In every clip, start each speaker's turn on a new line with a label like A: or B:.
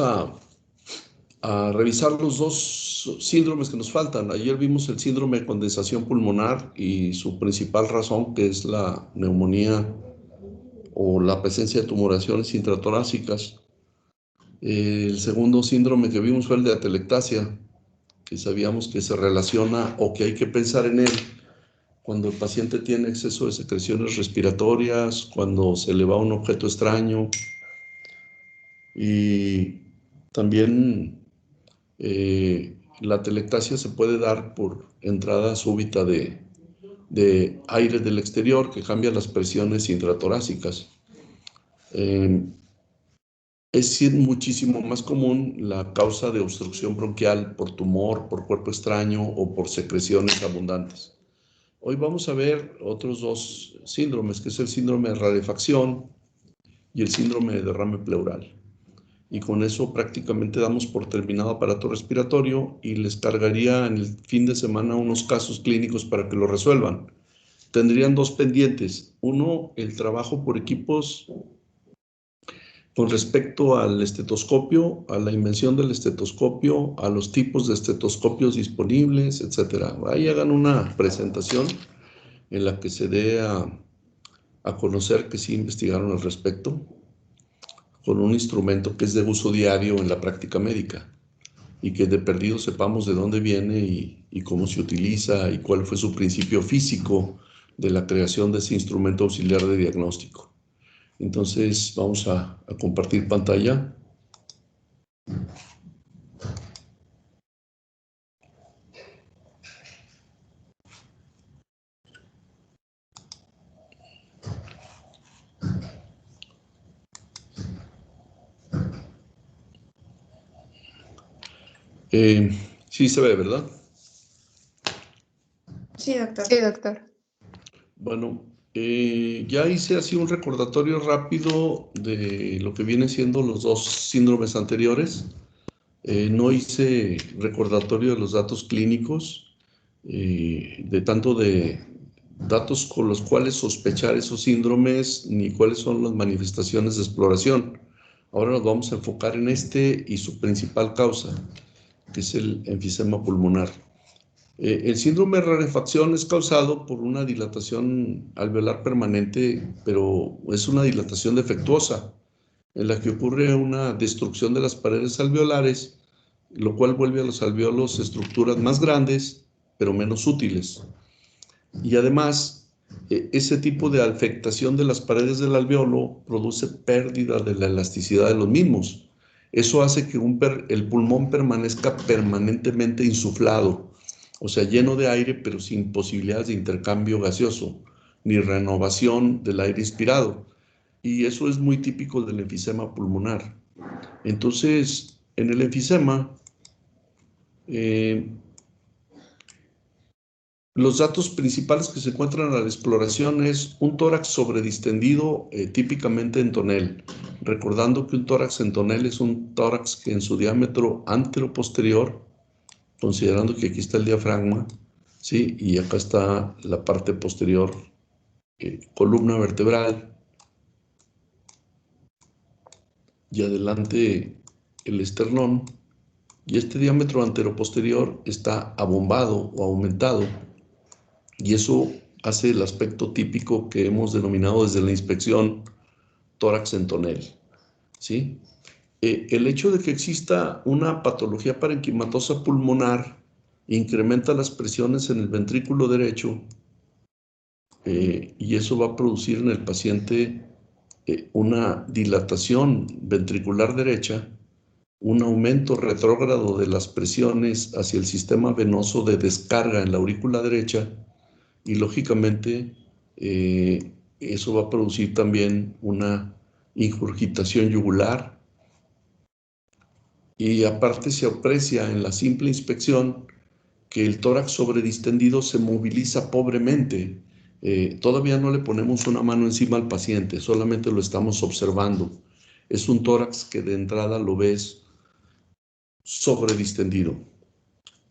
A: a, a revisar los dos síndromes que nos faltan. Ayer vimos el síndrome de condensación pulmonar y su principal razón, que es la neumonía o la presencia de tumoraciones intratorácicas. El segundo síndrome que vimos fue el de atelectasia, que sabíamos que se relaciona o que hay que pensar en él cuando el paciente tiene exceso de secreciones respiratorias, cuando se le va un objeto extraño. Y también la atelectasia se puede dar por entrada súbita de aire del exterior que cambia las presiones intratorácicas. Es muchísimo más común la causa de obstrucción bronquial por tumor, por cuerpo extraño o por secreciones abundantes. Hoy vamos a ver otros dos síndromes, que es el síndrome de rarefacción y el síndrome de derrame pleural. Y con eso prácticamente damos por terminado aparato respiratorio y les cargaría en el fin de semana unos casos clínicos para que lo resuelvan. Tendrían dos pendientes. Uno, el trabajo por equipos con respecto al estetoscopio, a la invención del estetoscopio, a los tipos de estetoscopios disponibles, etc. Ahí hagan una presentación en la que se dé a conocer que sí investigaron al respecto, con un instrumento que es de uso diario en la práctica médica y que de perdido sepamos de dónde viene y cómo se utiliza y cuál fue su principio físico de la creación de ese instrumento auxiliar de diagnóstico. Entonces vamos a compartir pantalla. Sí se ve, ¿verdad?
B: Sí, doctor.
C: Sí, doctor.
A: Bueno, ya hice así un recordatorio rápido de lo que vienen siendo los dos síndromes anteriores. No hice recordatorio de los datos clínicos, de tanto de datos con los cuales sospechar esos síndromes, ni cuáles son las manifestaciones de exploración. Ahora nos vamos a enfocar en este y su principal causa, que es el enfisema pulmonar. El síndrome de rarefacción es causado por una dilatación alveolar permanente, pero es una dilatación defectuosa, en la que ocurre una destrucción de las paredes alveolares, lo cual vuelve a los alveolos estructuras más grandes, pero menos útiles. Y además, ese tipo de afectación de las paredes del alveolo produce pérdida de la elasticidad de los mismos. Eso hace que el pulmón permanezca permanentemente insuflado, o sea, lleno de aire, pero sin posibilidades de intercambio gaseoso, ni renovación del aire inspirado. Y eso es muy típico del enfisema pulmonar. Entonces, en el enfisema, los datos principales que se encuentran a la exploración es un tórax sobredistendido, típicamente en tonel. Recordando que un tórax en tonel es un tórax que en su diámetro anteroposterior, considerando que aquí está el diafragma, ¿sí? Y acá está la parte posterior, columna vertebral, y adelante el esternón, y este diámetro anteroposterior está abombado o aumentado, y eso hace el aspecto típico que hemos denominado desde la inspección tórax en tonel, ¿sí? El hecho de que exista una patología parenquimatosa pulmonar incrementa las presiones en el ventrículo derecho, y eso va a producir en el paciente una dilatación ventricular derecha, un aumento retrógrado de las presiones hacia el sistema venoso de descarga en la aurícula derecha y lógicamente eso va a producir también una ingurgitación yugular, y aparte se aprecia en la simple inspección que el tórax sobredistendido se moviliza pobremente. Todavía no le ponemos una mano encima al paciente, solamente lo estamos observando. Es un tórax que de entrada lo ves sobredistendido.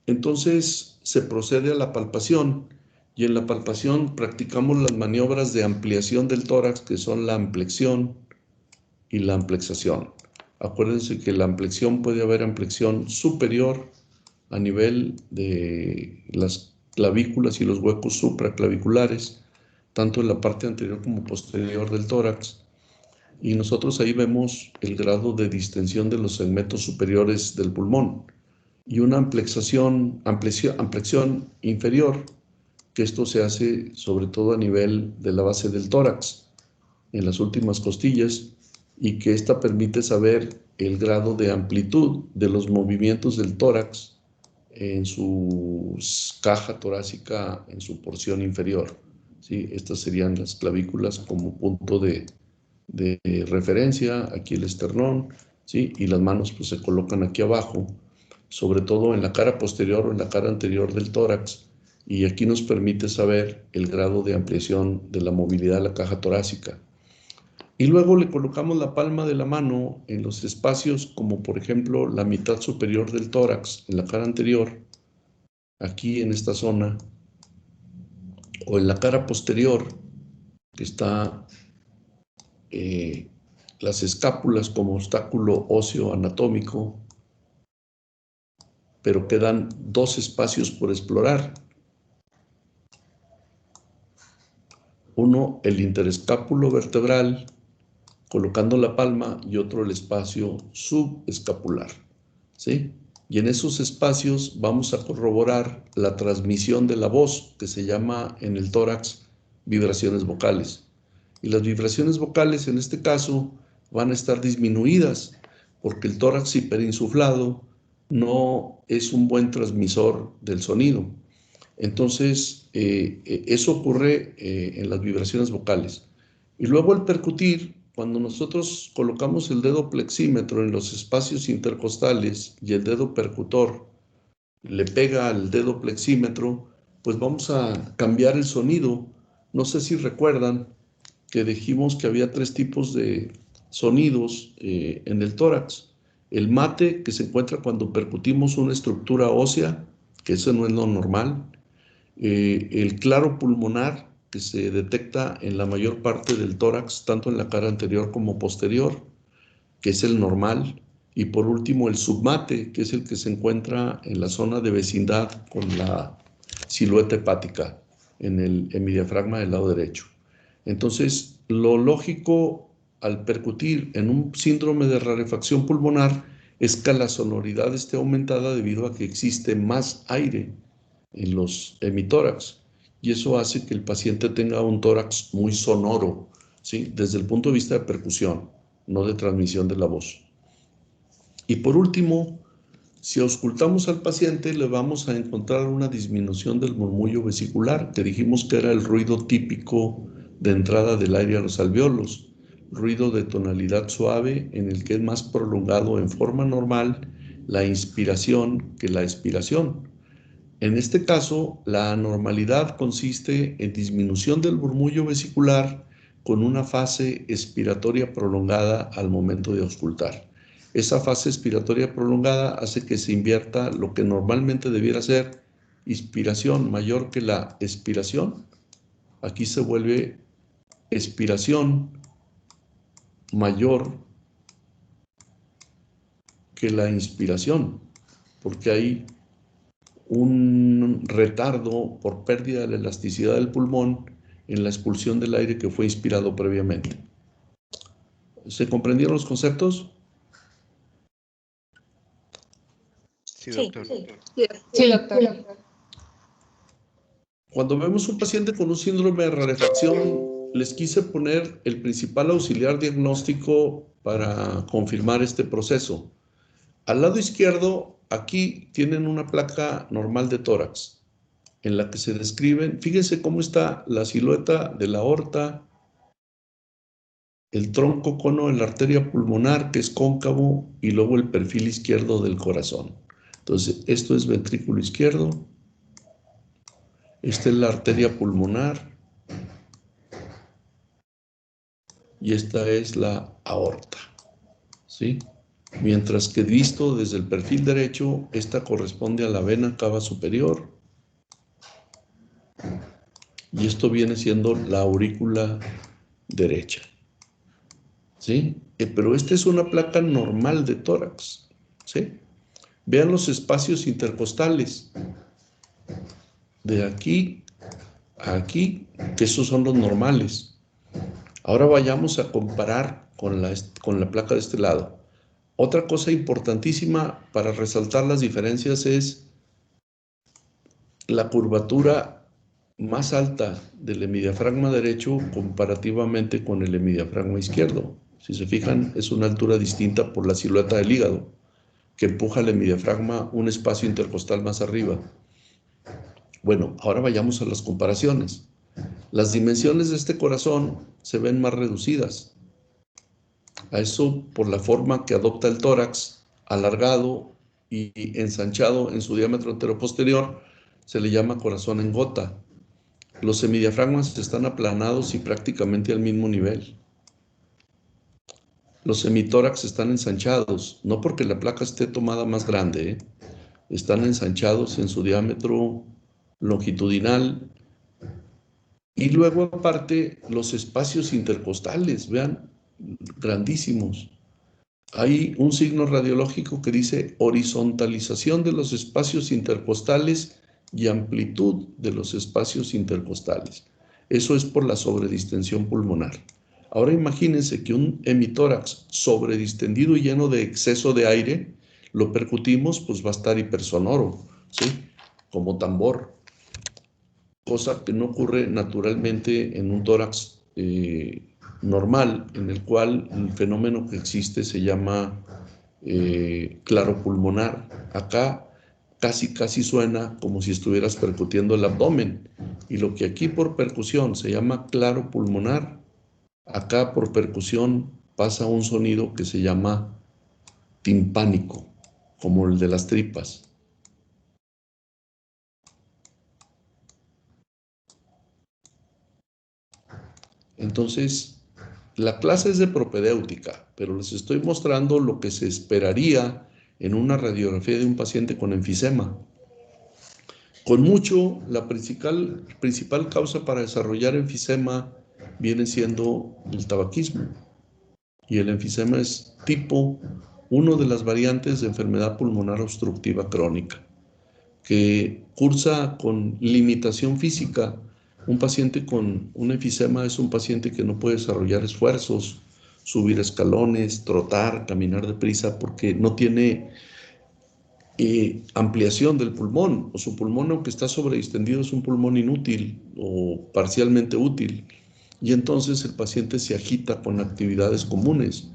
A: Entonces se procede a la palpación, y en la palpación practicamos las maniobras de ampliación del tórax, que son la amplexión y la amplexación. Acuérdense que la ampliación puede haber ampliación superior a nivel de las clavículas y los huecos supraclaviculares, tanto en la parte anterior como posterior del tórax. Y nosotros ahí vemos el grado de distensión de los segmentos superiores del pulmón y una ampliación inferior, que esto se hace sobre todo a nivel de la base del tórax, en las últimas costillas, y que esta permite saber el grado de amplitud de los movimientos del tórax en su caja torácica, en su porción inferior. ¿Sí? Estas serían las clavículas como punto de referencia, aquí el esternón, ¿sí? Y las manos pues se colocan aquí abajo, sobre todo en la cara posterior o en la cara anterior del tórax, y aquí nos permite saber el grado de ampliación de la movilidad de la caja torácica. Y luego le colocamos la palma de la mano en los espacios como por ejemplo la mitad superior del tórax, en la cara anterior, aquí en esta zona, o en la cara posterior, que está las escápulas como obstáculo óseo anatómico, pero quedan dos espacios por explorar. Uno, el interescápulo vertebral, colocando la palma, y otro, el espacio subescapular, ¿sí? Y en esos espacios vamos a corroborar la transmisión de la voz, que se llama en el tórax vibraciones vocales. Y las vibraciones vocales en este caso van a estar disminuidas porque el tórax hiperinsuflado no es un buen transmisor del sonido. Entonces, eso ocurre en las vibraciones vocales. Y luego al percutir, cuando nosotros colocamos el dedo plexímetro en los espacios intercostales y el dedo percutor le pega al dedo plexímetro, pues vamos a cambiar el sonido. No sé si recuerdan que dijimos que había tres tipos de sonidos en el tórax. El mate, que se encuentra cuando percutimos una estructura ósea, que eso no es lo normal. El claro pulmonar, que se detecta en la mayor parte del tórax, tanto en la cara anterior como posterior, que es el normal. Y por último, el submate, que es el que se encuentra en la zona de vecindad con la silueta hepática, en mi diafragma del lado derecho. Entonces, lo lógico al percutir en un síndrome de rarefacción pulmonar es que la sonoridad esté aumentada debido a que existe más aire en los hemitórax, y eso hace que el paciente tenga un tórax muy sonoro, ¿sí? Desde el punto de vista de percusión, no de transmisión de la voz. Y por último, si auscultamos al paciente, le vamos a encontrar una disminución del murmullo vesicular, que dijimos que era el ruido típico de entrada del aire a los alvéolos, ruido de tonalidad suave en el que es más prolongado en forma normal la inspiración que la expiración. En este caso, la anormalidad consiste en disminución del murmullo vesicular con una fase expiratoria prolongada al momento de auscultar. Esa fase expiratoria prolongada hace que se invierta lo que normalmente debiera ser inspiración mayor que la expiración. Aquí se vuelve expiración mayor que la inspiración, porque hay un retardo por pérdida de la elasticidad del pulmón en la expulsión del aire que fue inspirado previamente. ¿Se comprendieron los conceptos?
B: Sí, doctor.
C: Sí, doctor.
A: Cuando vemos un paciente con un síndrome de rarefacción, les quise poner el principal auxiliar diagnóstico para confirmar este proceso. Al lado izquierdo, aquí tienen una placa normal de tórax, en la que se describen, fíjense cómo está la silueta de la aorta, el tronco cono de la arteria pulmonar, que es cóncavo, y luego el perfil izquierdo del corazón. Entonces, esto es ventrículo izquierdo, esta es la arteria pulmonar, y esta es la aorta, ¿sí? Mientras que visto desde el perfil derecho, esta corresponde a la vena cava superior, y esto viene siendo la aurícula derecha, ¿sí? pero esta es una placa normal de tórax, ¿sí? Vean los espacios intercostales. De aquí a aquí, que esos son los normales. Ahora vayamos a comparar con la placa de este lado. Otra cosa importantísima para resaltar las diferencias es la curvatura más alta del hemidiafragma derecho comparativamente con el hemidiafragma izquierdo. Si se fijan, es una altura distinta por la silueta del hígado, que empuja el hemidiafragma un espacio intercostal más arriba. Bueno, ahora vayamos a las comparaciones. Las dimensiones de este corazón se ven más reducidas. A eso por la forma que adopta el tórax, alargado y ensanchado en su diámetro anteroposterior, se le llama corazón en gota. Los semidiafragmas están aplanados y prácticamente al mismo nivel. Los semitórax están ensanchados, no porque la placa esté tomada más grande, están ensanchados en su diámetro longitudinal. Y luego aparte los espacios intercostales, vean, grandísimos. Hay un signo radiológico que dice horizontalización de los espacios intercostales y amplitud de los espacios intercostales. Eso es por la sobredistensión pulmonar. Ahora imagínense que un hemitórax sobredistendido y lleno de exceso de aire, lo percutimos, pues va a estar hipersonoro, ¿sí? Como tambor, cosa que no ocurre naturalmente en un tórax normal, en el cual el fenómeno que existe se llama claro pulmonar. Acá casi suena como si estuvieras percutiendo el abdomen. Y lo que aquí por percusión se llama claro pulmonar, acá por percusión pasa un sonido que se llama timpánico, como el de las tripas. Entonces, la clase es de propedéutica, pero les estoy mostrando lo que se esperaría en una radiografía de un paciente con enfisema. Con mucho, la principal causa para desarrollar enfisema viene siendo el tabaquismo. Y el enfisema es tipo 1 de las variantes de enfermedad pulmonar obstructiva crónica, que cursa con limitación física. Un paciente con un enfisema es un paciente que no puede desarrollar esfuerzos, subir escalones, trotar, caminar deprisa, porque no tiene ampliación del pulmón, o su pulmón, aunque está sobredistendido, es un pulmón inútil o parcialmente útil. Y entonces el paciente se agita con actividades comunes.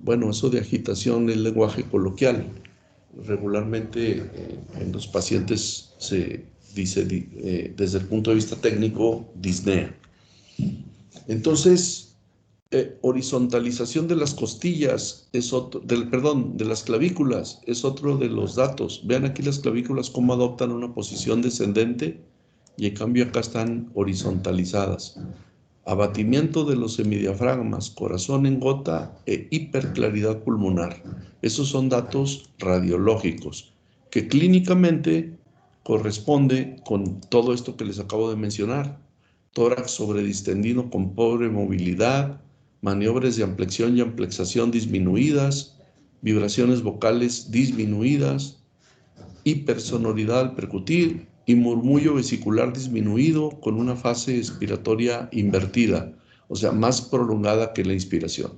A: Bueno, eso de agitación es lenguaje coloquial. Regularmente en los pacientes se dice desde el punto de vista técnico disnea. Entonces, horizontalización de las costillas es otro, de las clavículas es otro de los datos. Vean aquí las clavículas cómo adoptan una posición descendente y en cambio acá están horizontalizadas. Abatimiento de los semidiafragmas, corazón en gota e hiperclaridad pulmonar. Esos son datos radiológicos que clínicamente corresponde con todo esto que les acabo de mencionar. Tórax sobredistendido con pobre movilidad, maniobras de ampliación y amplexación disminuidas, vibraciones vocales disminuidas, hipersonoridad al percutir y murmullo vesicular disminuido con una fase expiratoria invertida, o sea, más prolongada que la inspiración.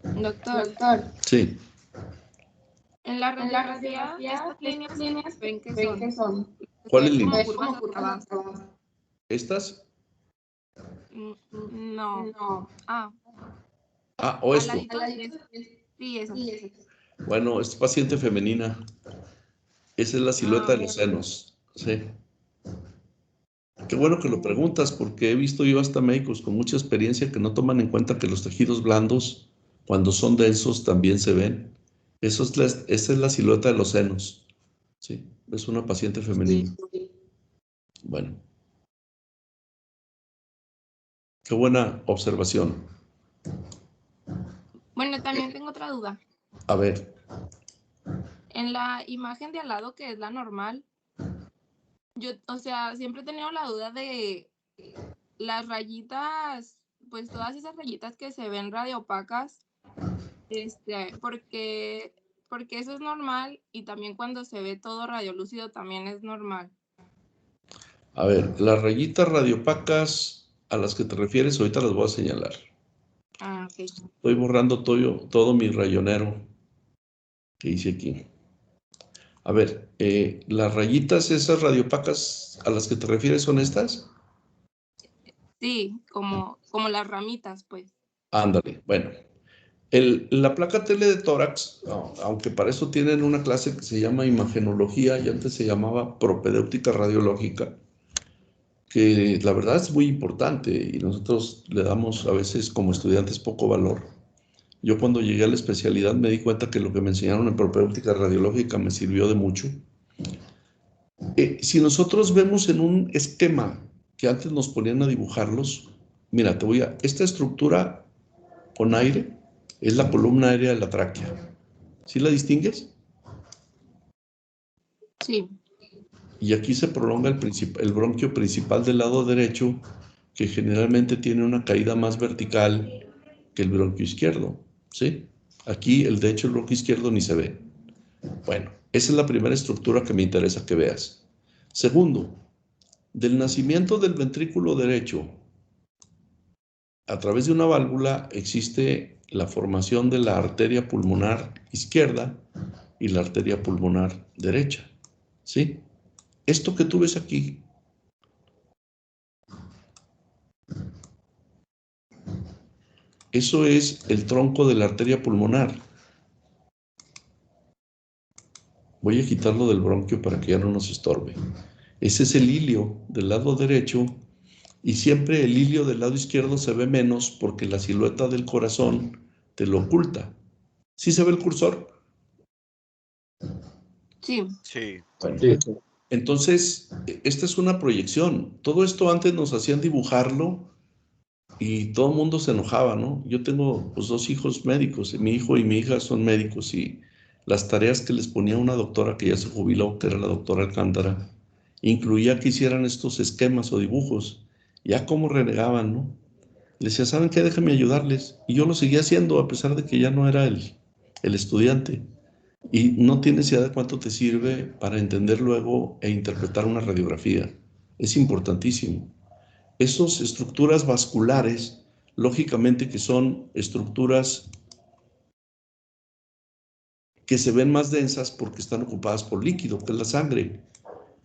C: Doctor,
A: Sí.
C: en la radiografía, estas líneas ven que son.
A: ¿Cuáles
C: Es como
A: líneas?
C: curvas hacia abajo.
A: ¿Estas?
C: No.
A: O
C: Al
A: esto.
C: ladito, sí, esas.
A: Bueno, es paciente femenina. Esa es la silueta de los senos. Sí. Qué bueno que lo preguntas, porque he visto yo hasta médicos con mucha experiencia que no toman en cuenta que los tejidos blandos, cuando son densos, también se ven. Esa es la silueta de los senos. Sí, es una paciente femenina. Bueno, qué buena observación.
C: Bueno, también tengo otra duda.
A: A ver,
C: En la imagen de al lado, que es la normal, yo, o sea, siempre he tenido la duda de las rayitas, pues todas esas rayitas que se ven radiopacas, porque eso es normal y también cuando se ve todo radiolúcido también es normal.
A: A ver, las rayitas radiopacas a las que te refieres, ahorita las voy a señalar.
C: Ah, ok.
A: Estoy borrando todo mi rayonero que hice aquí. A ver, las rayitas esas radiopacas a las que te refieres son estas.
C: Sí, como las ramitas, pues.
A: Ándale, bueno. La placa tele de tórax, aunque para eso tienen una clase que se llama imagenología y antes se llamaba propedéutica radiológica, que la verdad es muy importante y nosotros le damos a veces como estudiantes poco valor. Yo cuando llegué a la especialidad me di cuenta que lo que me enseñaron en propedéutica radiológica me sirvió de mucho. Si nosotros vemos en un esquema que antes nos ponían a dibujarlos, mira, esta estructura con aire es la columna aérea de la tráquea. ¿Sí la distingues?
C: Sí.
A: Y aquí se prolonga el bronquio principal del lado derecho, que generalmente tiene una caída más vertical que el bronquio izquierdo, ¿sí? Aquí, de hecho, el bronquio izquierdo ni se ve. Bueno, esa es la primera estructura que me interesa que veas. Segundo, del nacimiento del ventrículo derecho a través de una válvula existe la formación de la arteria pulmonar izquierda y la arteria pulmonar derecha, ¿sí? Esto que tú ves aquí eso es el tronco de la arteria pulmonar. Voy a quitarlo del bronquio para que ya no nos estorbe. Ese es el ilio del lado derecho y siempre el ilio del lado izquierdo se ve menos porque la silueta del corazón te lo oculta. ¿Sí se ve el cursor?
C: Sí.
B: Sí.
A: Bueno, entonces, esta es una proyección. Todo esto antes nos hacían dibujarlo y todo el mundo se enojaba, ¿no? Yo tengo pues, 2 hijos médicos, mi hijo y mi hija son médicos y las tareas que les ponía una doctora que ya se jubiló, que era la doctora Alcántara, incluía que hicieran estos esquemas o dibujos. Ya como renegaban, ¿no? Les decía, ¿saben qué? Déjenme ayudarles. Y yo lo seguía haciendo a pesar de que ya no era el estudiante. Y no tienes idea de cuánto te sirve para entender luego e interpretar una radiografía. Es importantísimo. Esas estructuras vasculares, lógicamente que son estructuras que se ven más densas porque están ocupadas por líquido, que es la sangre.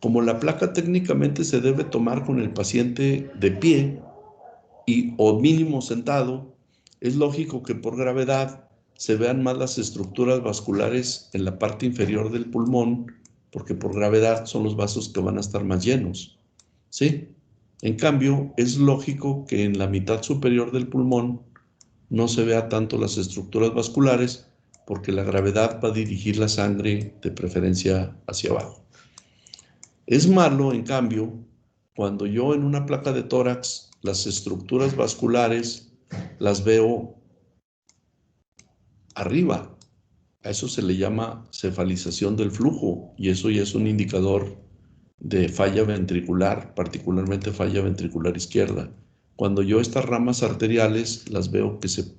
A: Como la placa técnicamente se debe tomar con el paciente de pie o mínimo sentado, es lógico que por gravedad se vean más las estructuras vasculares en la parte inferior del pulmón, porque por gravedad son los vasos que van a estar más llenos, ¿sí? En cambio, es lógico que en la mitad superior del pulmón no se vea tanto las estructuras vasculares porque la gravedad va a dirigir la sangre de preferencia hacia abajo. Es malo, en cambio, cuando yo en una placa de tórax las estructuras vasculares las veo arriba. A eso se le llama cefalización del flujo y eso ya es un indicador de falla ventricular, particularmente falla ventricular izquierda. Cuando yo estas ramas arteriales las veo que se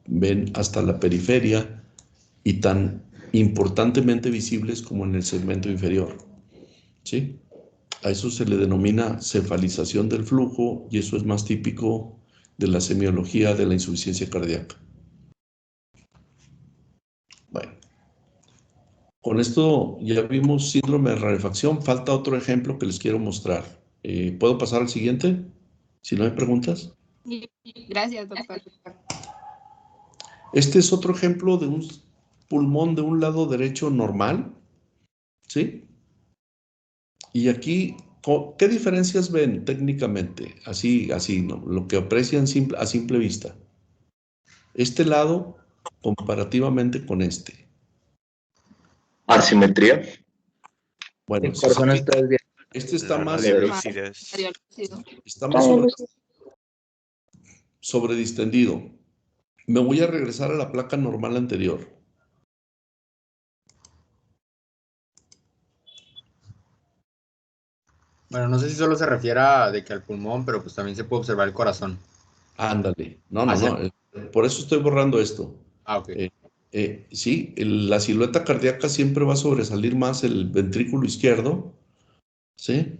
A: ven hasta la periferia y tan importantemente visibles como en el segmento inferior, ¿sí? A eso se le denomina cefalización del flujo y eso es más típico de la semiología de la insuficiencia cardíaca. Bueno, con esto ya vimos síndrome de rarefacción. Falta otro ejemplo que les quiero mostrar. ¿Puedo pasar al siguiente? Si no hay preguntas.
C: Gracias, doctor.
A: Este es otro ejemplo de un pulmón de un lado derecho normal, ¿sí? Y aquí, ¿qué diferencias ven técnicamente? Así, ¿no? Lo que aprecian a simple vista. Este lado comparativamente con este.
D: Asimetría.
A: Bueno,
D: El corazón está desviado.
A: este está
B: La
A: más
B: radiolucidez.
A: sobredistendido. Me voy a regresar a la placa normal anterior.
E: Bueno, no sé si solo se refiere a de que al pulmón, pero pues también se puede observar el corazón.
A: Ándale. No,
B: Hacia.
A: por eso estoy borrando esto.
B: Ok.
A: Sí, la silueta cardíaca siempre va a sobresalir más el ventrículo izquierdo, ¿sí?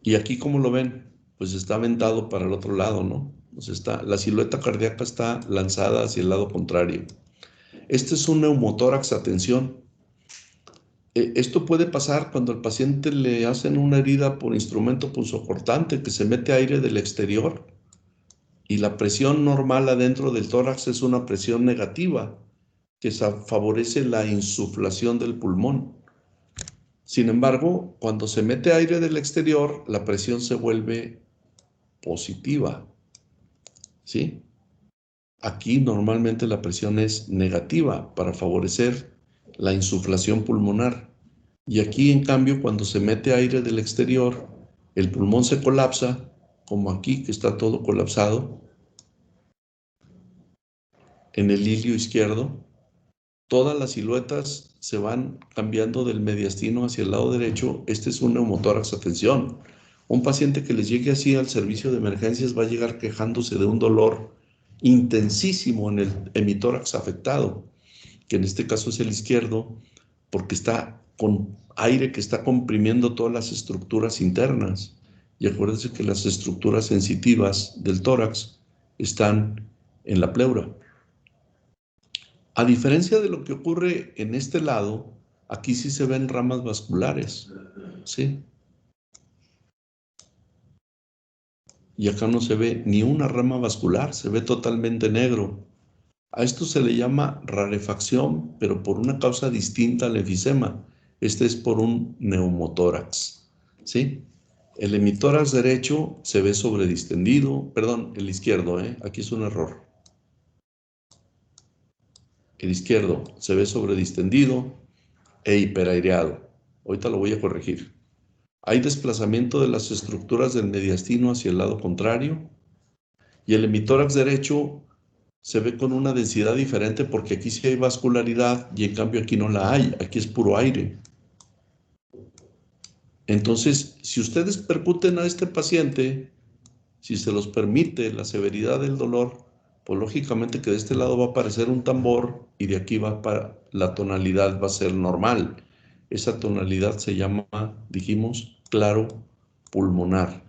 A: Y aquí, ¿cómo lo ven? Pues está aventado para el otro lado, ¿no? Pues la silueta cardíaca está lanzada hacia el lado contrario. Este es un neumotórax, atención. Esto puede pasar cuando al paciente le hacen una herida por instrumento punzocortante, que se mete aire del exterior y la presión normal adentro del tórax es una presión negativa que favorece la insuflación del pulmón. Sin embargo, cuando se mete aire del exterior, la presión se vuelve positiva, ¿sí? Aquí normalmente la presión es negativa para favorecer la insuflación pulmonar. Y aquí, en cambio, cuando se mete aire del exterior, el pulmón se colapsa, como aquí, que está todo colapsado, en el ilio izquierdo. Todas las siluetas se van cambiando del mediastino hacia el lado derecho. Este es un neumotórax, atención. Un paciente que les llegue así al servicio de emergencias va a llegar quejándose de un dolor intensísimo en el hemitórax afectado, que en este caso es el izquierdo, porque está con aire que está comprimiendo todas las estructuras internas. Y acuérdense que las estructuras sensitivas del tórax están en la pleura. A diferencia de lo que ocurre en este lado, aquí sí se ven ramas vasculares, ¿sí? Y acá no se ve ni una rama vascular, se ve totalmente negro. A esto se le llama rarefacción, pero por una causa distinta al enfisema. Este es por un neumotórax, ¿sí? El hemitórax derecho se ve sobredistendido, perdón, el izquierdo, aquí es un error. El izquierdo se ve sobredistendido e hiperaireado. Ahorita lo voy a corregir. Hay desplazamiento de las estructuras del mediastino hacia el lado contrario y el hemitórax derecho se ve con una densidad diferente porque aquí sí hay vascularidad y en cambio aquí no la hay, aquí es puro aire. Entonces, si ustedes percuten a este paciente, si se los permite la severidad del dolor, pues lógicamente que de este lado va a aparecer un tambor y de aquí la tonalidad va a ser normal. Esa tonalidad se llama, dijimos, claro pulmonar.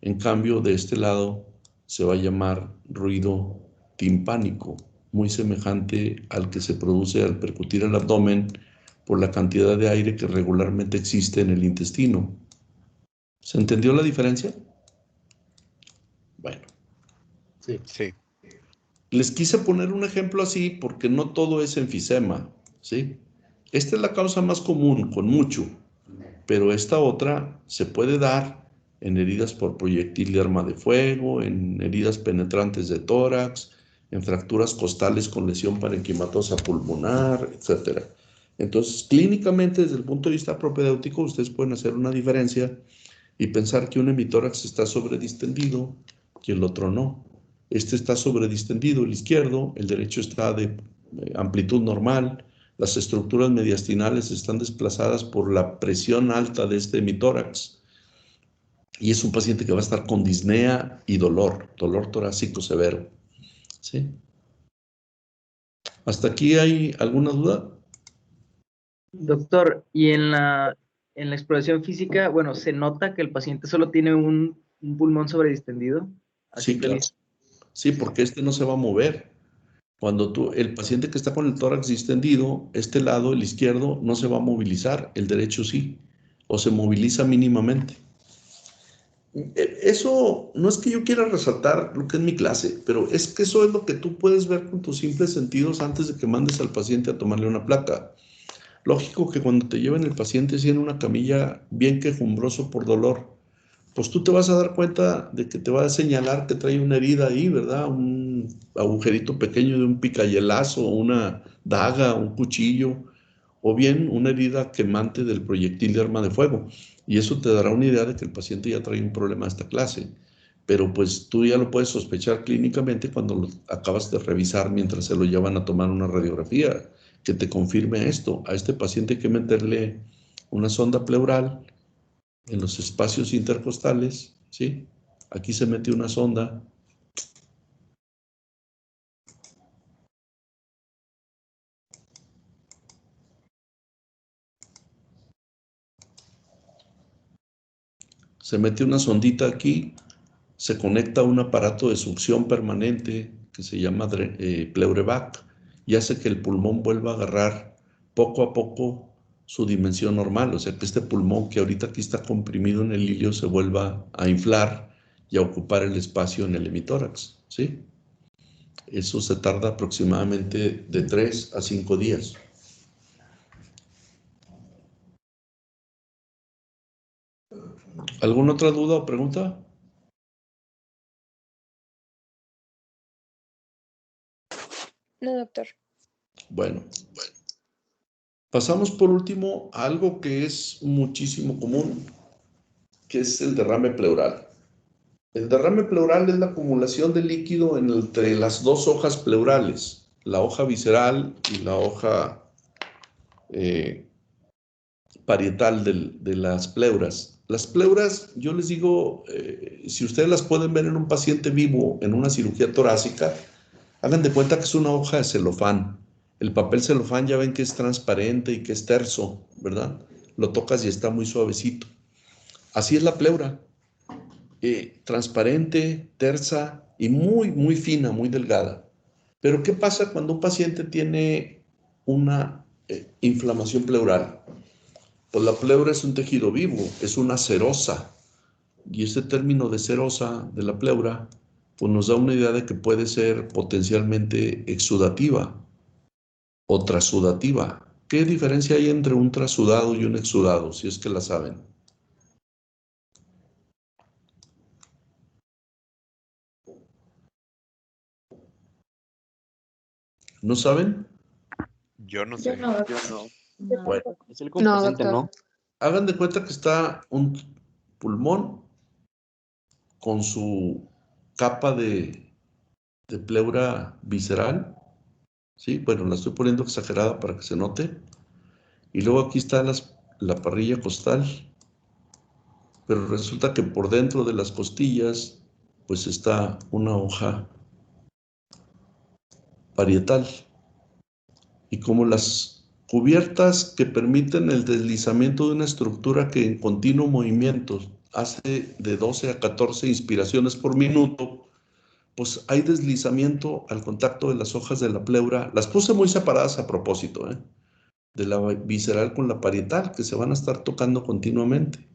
A: En cambio, de este lado se va a llamar ruido timpánico, muy semejante al que se produce al percutir el abdomen por la cantidad de aire que regularmente existe en el intestino. ¿Se entendió la diferencia? Bueno.
B: Sí. Sí.
A: Les quise poner un ejemplo así porque no todo es enfisema, ¿sí? Esta es la causa más común, con mucho, pero esta otra se puede dar en heridas por proyectil de arma de fuego, en heridas penetrantes de tórax, en fracturas costales con lesión parenquimatosa pulmonar, etc. Entonces, clínicamente, desde el punto de vista propedéutico, ustedes pueden hacer una diferencia y pensar que un hemitórax está sobredistendido y el otro no. Este está sobredistendido, el izquierdo, el derecho está de amplitud normal, las estructuras mediastinales están desplazadas por la presión alta de este hemitórax y es un paciente que va a estar con disnea y dolor torácico severo. ¿Sí? ¿Hasta aquí hay alguna duda?
D: Doctor, y en la exploración física, bueno, se nota que el paciente solo tiene un pulmón sobredistendido. A
A: Sí,
D: simple
A: claro.
D: vista.
A: Sí, porque este no se va a mover. Cuando el paciente que está con el tórax distendido, este lado, el izquierdo, no se va a movilizar, el derecho sí, o se moviliza mínimamente. Eso no es que yo quiera resaltar lo que es mi clase, pero es que eso es lo que tú puedes ver con tus simples sentidos antes de que mandes al paciente a tomarle una placa. Lógico que cuando te lleven el paciente así en una camilla bien quejumbroso por dolor, pues tú te vas a dar cuenta de que te va a señalar que trae una herida ahí, ¿verdad? Un agujerito pequeño de un picayelazo, una daga, un cuchillo, o bien una herida quemante del proyectil de arma de fuego. Y eso te dará una idea de que el paciente ya trae un problema de esta clase. Pero pues tú ya lo puedes sospechar clínicamente cuando lo acabas de revisar mientras se lo llevan a tomar una radiografía, que te confirme esto. A este paciente hay que meterle una sonda pleural en los espacios intercostales ¿sí? Aquí se mete una sonda. Se mete una sondita aquí, se conecta a un aparato de succión permanente que se llama Pleurevac y hace que el pulmón vuelva a agarrar poco a poco su dimensión normal, o sea que este pulmón que ahorita aquí está comprimido en el ilio se vuelva a inflar y a ocupar el espacio en el hemitórax, ¿sí? Eso se tarda aproximadamente de 3 a 5 días. ¿Alguna otra duda o pregunta?
E: No, doctor.
A: Bueno. Pasamos por último a algo que es muchísimo común, que es el derrame pleural. El derrame pleural es la acumulación de líquido entre las dos hojas pleurales, la hoja visceral y la hoja parietal de las pleuras. Las pleuras, yo les digo, si ustedes las pueden ver en un paciente vivo en una cirugía torácica, hagan de cuenta que es una hoja de celofán. El papel celofán ya ven que es transparente y que es terso, ¿verdad? Lo tocas y está muy suavecito. Así es la pleura. Transparente, tersa y muy, muy fina, muy delgada. Pero ¿qué pasa cuando un paciente tiene una inflamación pleural? Pues la pleura es un tejido vivo, es una serosa. Y ese término de serosa de la pleura pues nos da una idea de que puede ser potencialmente exudativa o trasudativa. ¿Qué diferencia hay entre un trasudado y un exudado, si es que la saben? ¿No saben?
B: Yo no
E: Yo
B: sé.
E: no,
F: Yo no.
A: Bueno,
F: Es el
E: no,
F: componente,
E: doctor.
F: ¿no?
A: hagan de cuenta que está un pulmón con su capa de pleura visceral, ¿sí? Bueno, la estoy poniendo exagerada para que se note. Y luego aquí está la parrilla costal, pero resulta que por dentro de las costillas, pues está una hoja parietal. Y como las cubiertas que permiten el deslizamiento de una estructura que en continuo movimiento hace de 12 a 14 inspiraciones por minuto, pues hay deslizamiento al contacto de las hojas de la pleura. Las puse muy separadas a propósito, de la visceral con la parietal, que se van a estar tocando continuamente.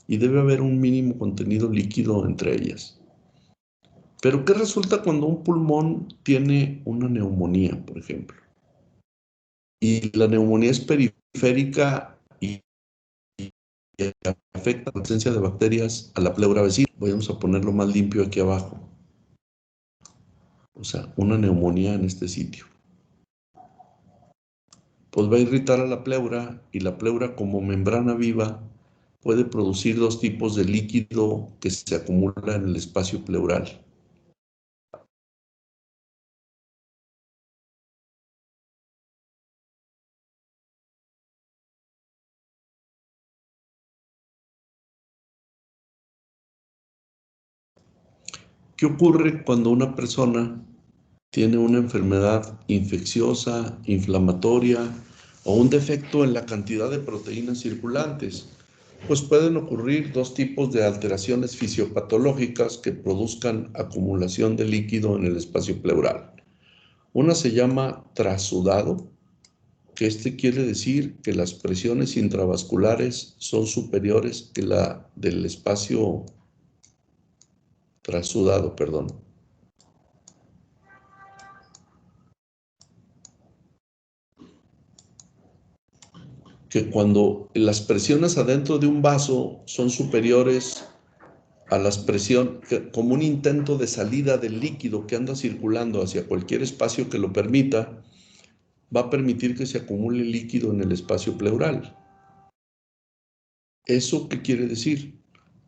A: Y debe haber un mínimo contenido líquido entre ellas. Pero ¿qué resulta cuando un pulmón tiene una neumonía, por ejemplo? Y la neumonía es periférica y afecta la presencia de bacterias a la pleura vecina. Vamos a ponerlo más limpio aquí abajo. O sea, una neumonía en este sitio. Pues va a irritar a la pleura y la pleura como membrana viva puede producir dos tipos de líquido que se acumula en el espacio pleural. ¿Qué ocurre cuando una persona tiene una enfermedad infecciosa, inflamatoria o un defecto en la cantidad de proteínas circulantes? Pues pueden ocurrir dos tipos de alteraciones fisiopatológicas que produzcan acumulación de líquido en el espacio pleural. Una se llama trasudado, que quiere decir que las presiones intravasculares son superiores que la del espacio trasudado, perdón. Que cuando las presiones adentro de un vaso son superiores a las presiones, como un intento de salida del líquido que anda circulando hacia cualquier espacio que lo permita, va a permitir que se acumule líquido en el espacio pleural. ¿Eso qué quiere decir?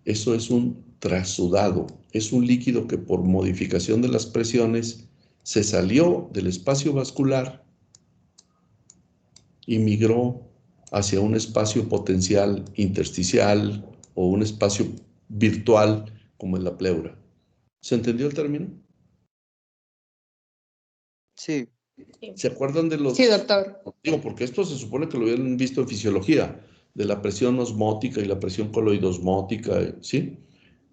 A: Eso es un trasudado, es un líquido que por modificación de las presiones se salió del espacio vascular y migró hacia un espacio potencial intersticial o un espacio virtual como en la pleura. ¿Se entendió el término?
B: Sí.
A: ¿Se acuerdan de los...?
E: Sí, doctor.
A: Digo, porque esto se supone que lo habían visto en fisiología, de la presión osmótica y la presión coloidosmótica, ¿sí?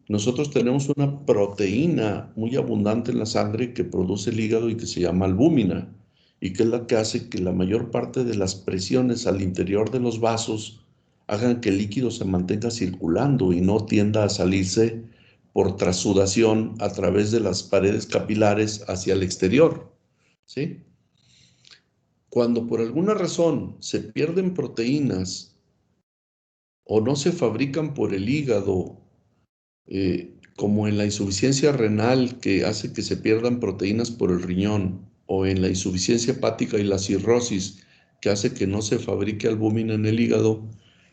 A: Nosotros tenemos una proteína muy abundante en la sangre que produce el hígado y que se llama albúmina, y que es la que hace que la mayor parte de las presiones al interior de los vasos hagan que el líquido se mantenga circulando y no tienda a salirse por trasudación a través de las paredes capilares hacia el exterior, ¿sí? Cuando por alguna razón se pierden proteínas o no se fabrican por el hígado, como en la insuficiencia renal que hace que se pierdan proteínas por el riñón, o en la insuficiencia hepática y la cirrosis que hace que no se fabrique albúmina en el hígado,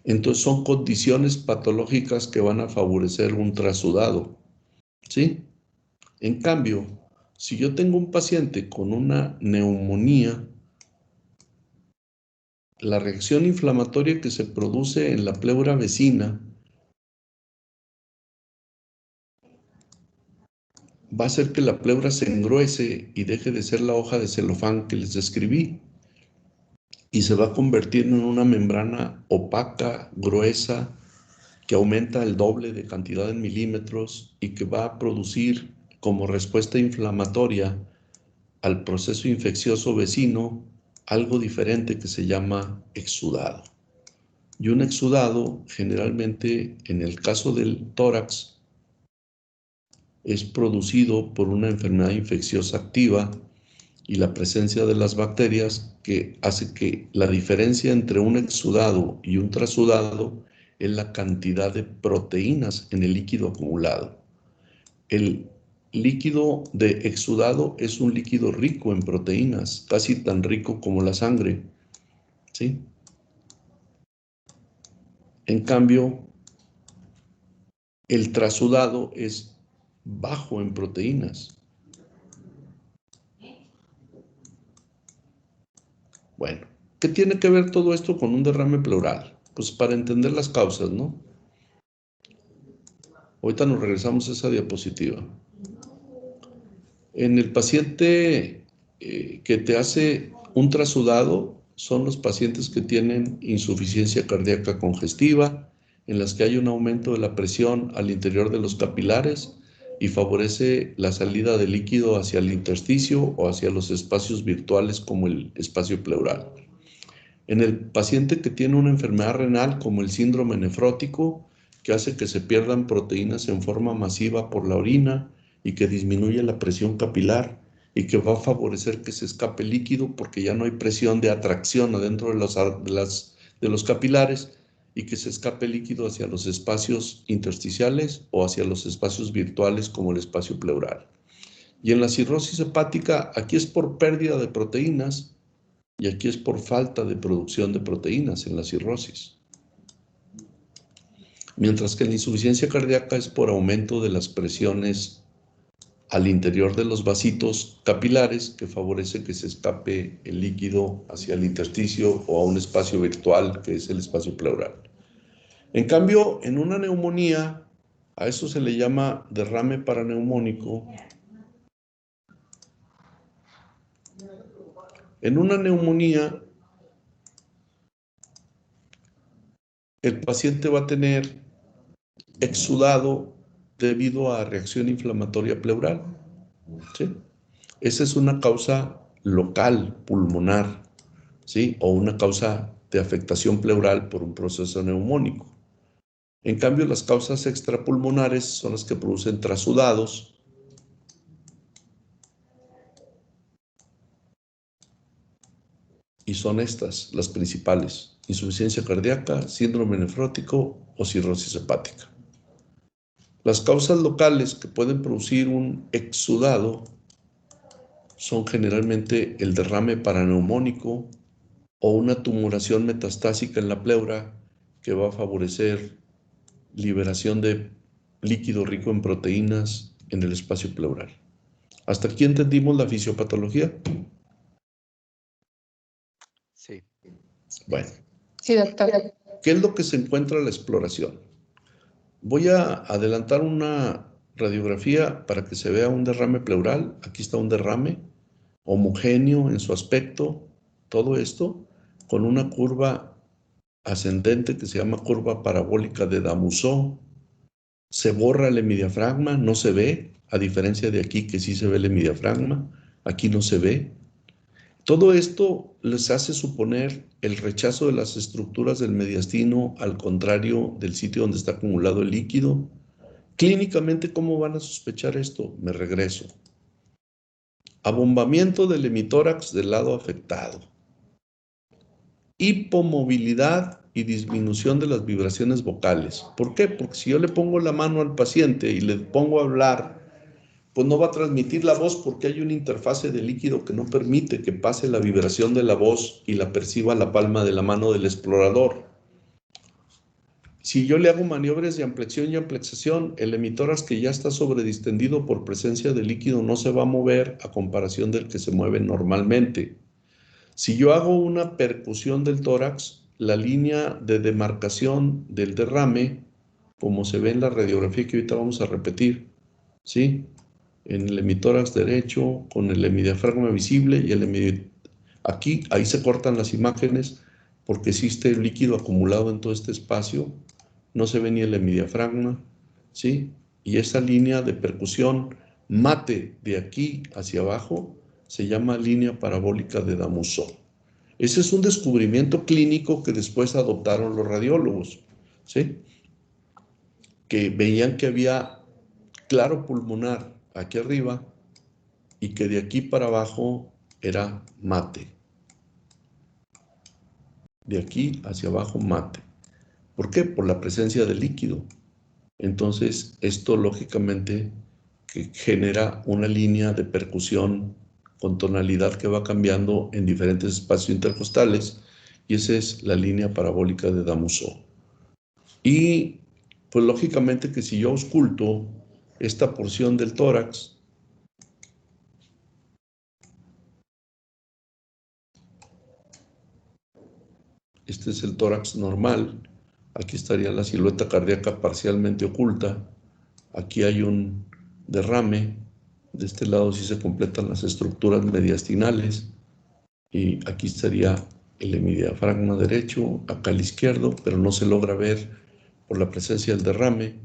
A: entonces son condiciones patológicas que van a favorecer un trasudado, ¿sí? En cambio, si yo tengo un paciente con una neumonía, la reacción inflamatoria que se produce en la pleura vecina va a hacer que la pleura se engruese y deje de ser la hoja de celofán que les describí y se va a convertir en una membrana opaca, gruesa, que aumenta el doble de cantidad en milímetros y que va a producir como respuesta inflamatoria al proceso infeccioso vecino algo diferente que se llama exudado. Y un exudado, generalmente en el caso del tórax, es producido por una enfermedad infecciosa activa y la presencia de las bacterias que hace que la diferencia entre un exudado y un trasudado es la cantidad de proteínas en el líquido acumulado. El líquido de exudado es un líquido rico en proteínas, casi tan rico como la sangre, ¿sí? En cambio, el trasudado es bajo en proteínas. Bueno, ¿qué tiene que ver todo esto con un derrame pleural? Pues para entender las causas, ¿no? Ahorita nos regresamos a esa diapositiva. En el paciente que te hace un trasudado son los pacientes que tienen insuficiencia cardíaca congestiva, en las que hay un aumento de la presión al interior de los capilares y favorece la salida de líquido hacia el intersticio o hacia los espacios virtuales como el espacio pleural. En el paciente que tiene una enfermedad renal como el síndrome nefrótico, que hace que se pierdan proteínas en forma masiva por la orina y que disminuye la presión capilar y que va a favorecer que se escape líquido porque ya no hay presión de atracción adentro de los capilares y que se escape líquido hacia los espacios intersticiales o hacia los espacios virtuales como el espacio pleural. Y en la cirrosis hepática, aquí es por pérdida de proteínas y aquí es por falta de producción de proteínas en la cirrosis. Mientras que en la insuficiencia cardíaca es por aumento de las presiones al interior de los vasitos capilares que favorece que se escape el líquido hacia el intersticio o a un espacio virtual que es el espacio pleural. En cambio, en una neumonía, a eso se le llama derrame paraneumónico. En una neumonía, el paciente va a tener exudado debido a reacción inflamatoria pleural, ¿sí? Esa es una causa local, pulmonar, ¿sí? O una causa de afectación pleural por un proceso neumónico. En cambio, las causas extrapulmonares son las que producen trasudados, y son estas las principales: insuficiencia cardíaca, síndrome nefrótico o cirrosis hepática. Las causas locales que pueden producir un exudado son generalmente el derrame paraneumónico o una tumoración metastásica en la pleura que va a favorecer liberación de líquido rico en proteínas en el espacio pleural. ¿Hasta aquí entendimos la fisiopatología?
B: Sí.
A: Bueno,
E: Sí, doctor.
A: ¿qué es lo que se encuentra en la exploración? Voy a adelantar una radiografía para que se vea un derrame pleural. Aquí está un derrame homogéneo en su aspecto, todo esto con una curva ascendente que se llama curva parabólica de Damousseau. Se borra el hemidiafragma, no se ve, a diferencia de aquí que sí se ve el hemidiafragma, aquí no se ve. Todo esto les hace suponer el rechazo de las estructuras del mediastino al contrario del sitio donde está acumulado el líquido. Clínicamente, ¿cómo van a sospechar esto? Me regreso. Abombamiento del hemitórax del lado afectado. Hipomovilidad y disminución de las vibraciones vocales. ¿Por qué? Porque si yo le pongo la mano al paciente y le pongo a hablar, pues no va a transmitir la voz porque hay una interfase de líquido que no permite que pase la vibración de la voz y la perciba la palma de la mano del explorador. Si yo le hago maniobras de amplexión y amplexación, el hemitórax que ya está sobredistendido por presencia de líquido no se va a mover a comparación del que se mueve normalmente. Si yo hago una percusión del tórax, la línea de demarcación del derrame, como se ve en la radiografía que ahorita vamos a repetir, ¿sí? En el hemitórax derecho, con el hemidiafragma visible y el aquí, ahí se cortan las imágenes porque existe líquido acumulado en todo este espacio, no se ve ni el hemidiafragma, ¿sí? Y esa línea de percusión mate de aquí hacia abajo se llama línea parabólica de Damousseau. Ese es un descubrimiento clínico que después adoptaron los radiólogos, ¿sí? Que veían que había claro pulmonar aquí arriba y que de aquí para abajo era mate. De aquí hacia abajo mate. ¿Por qué? Por la presencia de líquido. Entonces, esto lógicamente que genera una línea de percusión con tonalidad que va cambiando en diferentes espacios intercostales, y esa es la línea parabólica de Damousseau. Y pues lógicamente que si yo ausculto esta porción del tórax, este es el tórax normal, aquí estaría la silueta cardíaca parcialmente oculta, aquí hay un derrame, de este lado sí se completan las estructuras mediastinales, y aquí estaría el hemidiafragma derecho, acá al izquierdo, pero no se logra ver por la presencia del derrame.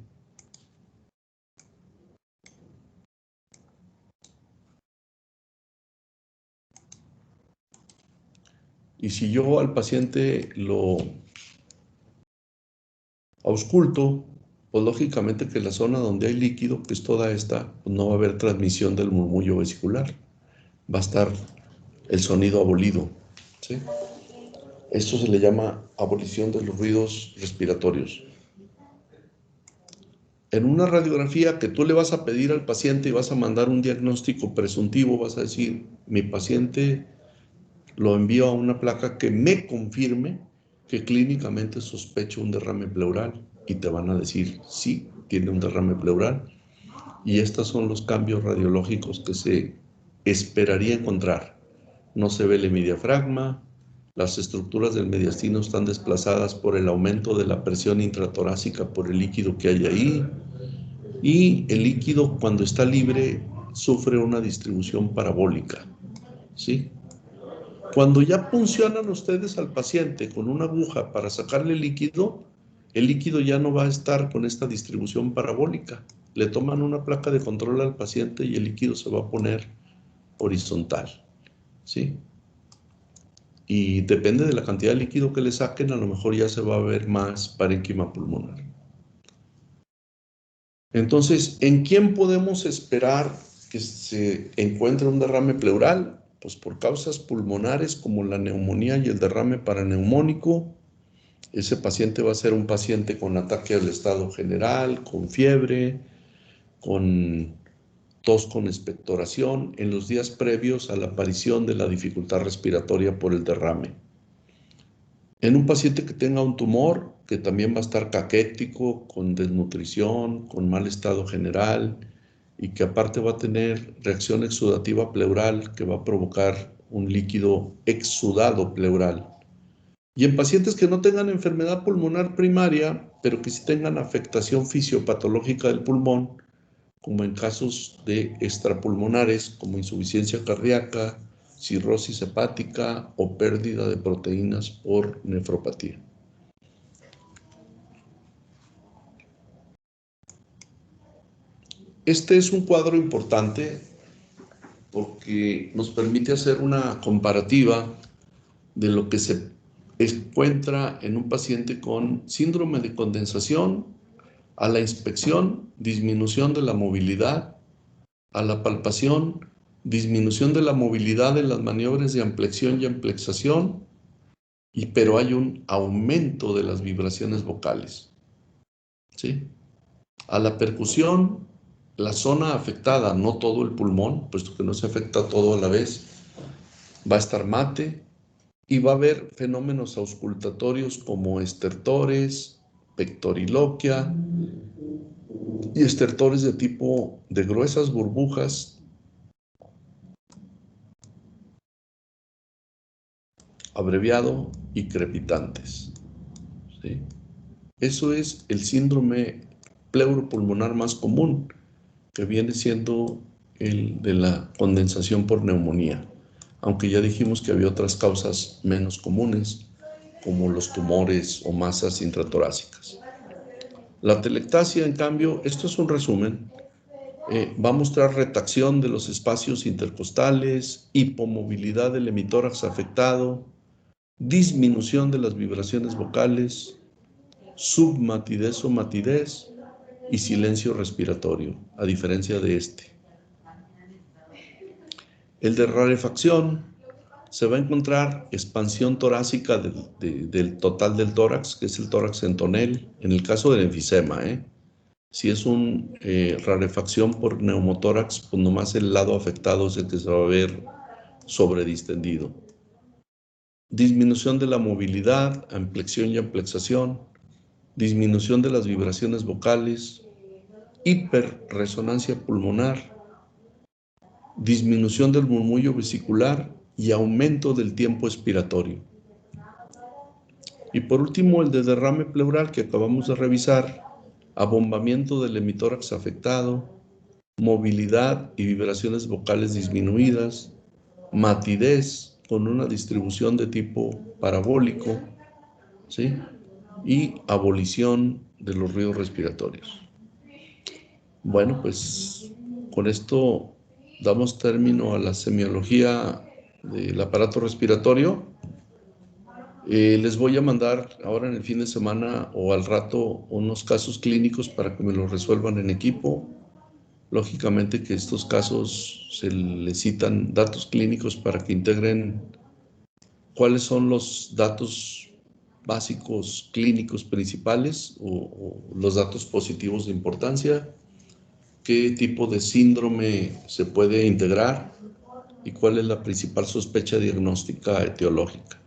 A: Y si yo al paciente lo ausculto, pues lógicamente que la zona donde hay líquido, que es toda esta, pues no va a haber transmisión del murmullo vesicular. Va a estar el sonido abolido, ¿sí? Esto se le llama abolición de los ruidos respiratorios. En una radiografía que tú le vas a pedir al paciente y vas a mandar un diagnóstico presuntivo, vas a decir, mi paciente lo envío a una placa que me confirme que clínicamente sospecho un derrame pleural, y te van a decir, sí, tiene un derrame pleural, y estos son los cambios radiológicos que se esperaría encontrar. No se ve el hemidiafragma, las estructuras del mediastino están desplazadas por el aumento de la presión intratorácica por el líquido que hay ahí, y el líquido cuando está libre sufre una distribución parabólica, ¿sí? Cuando ya puncionan ustedes al paciente con una aguja para sacarle líquido, el líquido ya no va a estar con esta distribución parabólica. Le toman una placa de control al paciente y el líquido se va a poner horizontal, ¿sí? Y depende de la cantidad de líquido que le saquen, a lo mejor ya se va a ver más parénquima pulmonar. Entonces, ¿en quién podemos esperar que se encuentre un derrame pleural? Pues por causas pulmonares como la neumonía y el derrame paraneumónico. Ese paciente va a ser un paciente con ataque al estado general, con fiebre, con tos con expectoración en los días previos a la aparición de la dificultad respiratoria por el derrame. En un paciente que tenga un tumor, que también va a estar caquético, con desnutrición, con mal estado general, y que aparte va a tener reacción exudativa pleural que va a provocar un líquido exudado pleural. Y en pacientes que no tengan enfermedad pulmonar primaria, pero que sí tengan afectación fisiopatológica del pulmón, como en casos de extrapulmonares, como insuficiencia cardíaca, cirrosis hepática o pérdida de proteínas por nefropatía. Este es un cuadro importante porque nos permite hacer una comparativa de lo que se encuentra en un paciente con síndrome de condensación, a la inspección, disminución de la movilidad, a la palpación, disminución de la movilidad en las maniobras de amplexión y amplexación, pero hay un aumento de las vibraciones vocales, ¿sí? A la percusión, la zona afectada, no todo el pulmón, puesto que no se afecta todo a la vez, va a estar mate y va a haber fenómenos auscultatorios como estertores, pectoriloquia y estertores de tipo de gruesas burbujas, abreviado, y crepitantes, ¿sí? Eso es el síndrome pleuropulmonar más común, que viene siendo el de la condensación por neumonía, aunque ya dijimos que había otras causas menos comunes, como los tumores o masas intratorácicas. La telectasia, en cambio, esto es un resumen, va a mostrar retracción de los espacios intercostales, hipomovilidad del hemitórax afectado, disminución de las vibraciones vocales, submatidez o matidez y silencio respiratorio, a diferencia de este. El de rarefacción se va a encontrar expansión torácica del total del tórax, que es el tórax en tonel, en el caso del enfisema, Si es un rarefacción por neumotórax, pues nomás el lado afectado es el que se va a ver sobredistendido. Disminución de la movilidad, amplexión y amplexación, disminución de las vibraciones vocales, hiperresonancia pulmonar, disminución del murmullo vesicular y aumento del tiempo expiratorio. Y por último, el de derrame pleural que acabamos de revisar, abombamiento del hemitórax afectado, movilidad y vibraciones vocales disminuidas, matidez con una distribución de tipo parabólico, ¿sí? Y abolición de los ruidos respiratorios. Bueno, pues con esto damos término a la semiología del aparato respiratorio. Les voy a mandar ahora en el fin de semana o al rato unos casos clínicos para que me los resuelvan en equipo. Lógicamente que estos casos se les citan datos clínicos para que integren cuáles son los datos básicos clínicos principales o los datos positivos de importancia, qué tipo de síndrome se puede integrar y cuál es la principal sospecha diagnóstica etiológica.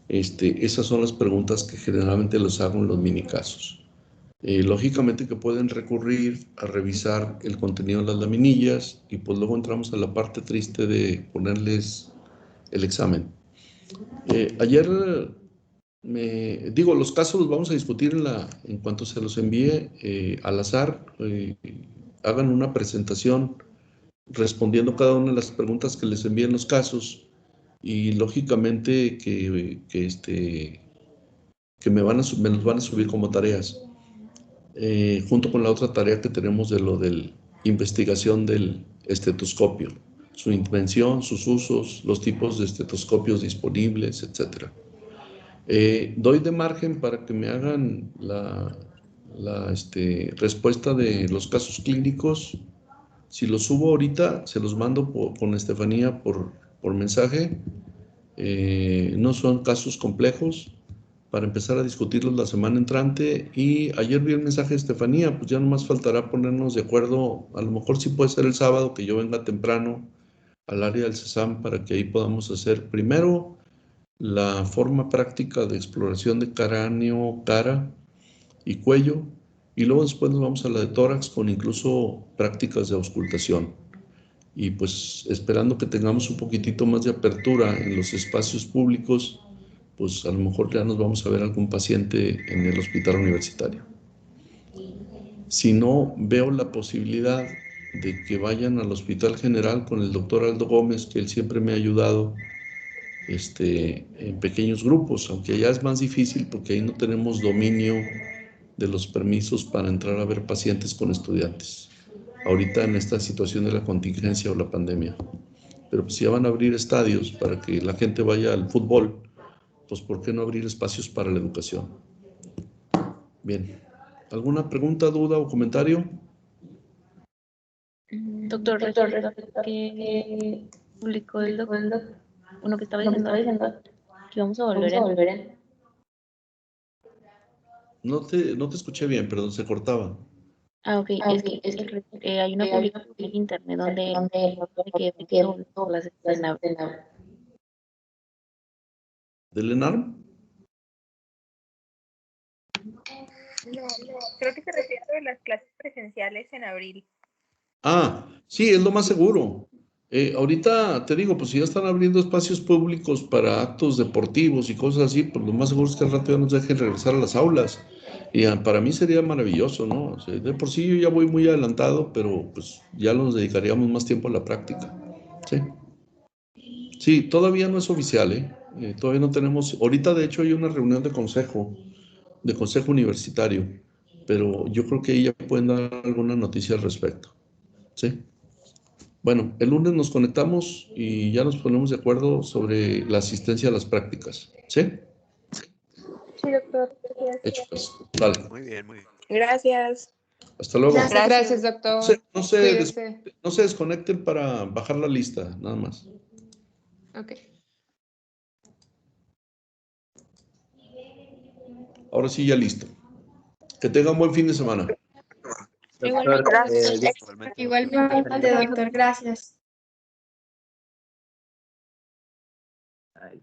A: Esas son las preguntas que generalmente les hago en los minicasos. Lógicamente que pueden recurrir a revisar el contenido de las laminillas y pues luego entramos a la parte triste de ponerles el examen. Ayer los casos los vamos a discutir en cuanto se los envíe al azar. Hagan una presentación respondiendo cada una de las preguntas que les envíen los casos y lógicamente que me los van a subir como tareas, junto con la otra tarea que tenemos de lo de investigación del estetoscopio, su invención, sus usos, los tipos de estetoscopios disponibles, etc. Doy de margen para que me hagan la respuesta de los casos clínicos. Si los subo ahorita, se los mando con Estefanía por mensaje. No son casos complejos para empezar a discutirlos la semana entrante. Y ayer vi el mensaje de Estefanía, pues ya nomás faltará ponernos de acuerdo. A lo mejor sí puede ser el sábado que yo venga temprano al área del CESAM para que ahí podamos hacer primero la forma práctica de exploración de cráneo, cara y cuello, y luego después nos vamos a la de tórax con incluso prácticas de auscultación. Y pues esperando que tengamos un poquitito más de apertura en los espacios públicos, pues a lo mejor ya nos vamos a ver algún paciente en el hospital universitario. Si no, veo la posibilidad de que vayan al Hospital General con el doctor Aldo Gómez, que él siempre me ha ayudado en pequeños grupos, aunque allá es más difícil porque ahí no tenemos dominio de los permisos para entrar a ver pacientes con estudiantes, ahorita en esta situación de la contingencia o la pandemia. Pero pues si ya van a abrir estadios para que la gente vaya al fútbol, pues ¿por qué no abrir espacios para la educación? Bien, ¿alguna pregunta, duda o comentario?
E: Doctor, respecto a que publicó el doctor, uno que estaba diciendo que vamos a volver en...
A: No te escuché bien, perdón, se cortaba.
E: Ok, es que hay una publicación en internet donde dice que efectivo las clases en
A: ¿Del ENARM?
F: No, creo que se refiere a las clases presenciales en abril.
A: Ah, sí, es lo más seguro. Ahorita te digo, pues si ya están abriendo espacios públicos para actos deportivos y cosas así, pues lo más seguro es que al rato ya nos dejen regresar a las aulas. Y para mí sería maravilloso, ¿no? O sea, de por sí yo ya voy muy adelantado, pero pues ya nos dedicaríamos más tiempo a la práctica. Sí. Sí, todavía no es oficial, ¿eh? Todavía no tenemos. Ahorita, de hecho, hay una reunión de consejo universitario, pero yo creo que ahí ya pueden dar alguna noticia al respecto. ¿Sí? Bueno, el lunes nos conectamos y ya nos ponemos de acuerdo sobre la asistencia a las prácticas. ¿Sí?
F: Sí, doctor. Gracias.
A: Hecho, pues. Vale.
B: Muy bien, muy bien.
F: Gracias.
A: Hasta luego.
C: Gracias, doctor.
A: No
C: Cuídese.
A: se desconecten para bajar la lista, nada más.
C: Ok.
A: Ahora sí, ya listo. Que tengan buen fin de semana.
D: Doctor,
F: Gracias.
B: Igualmente.
E: Igualmente, doctor, gracias.
D: ay,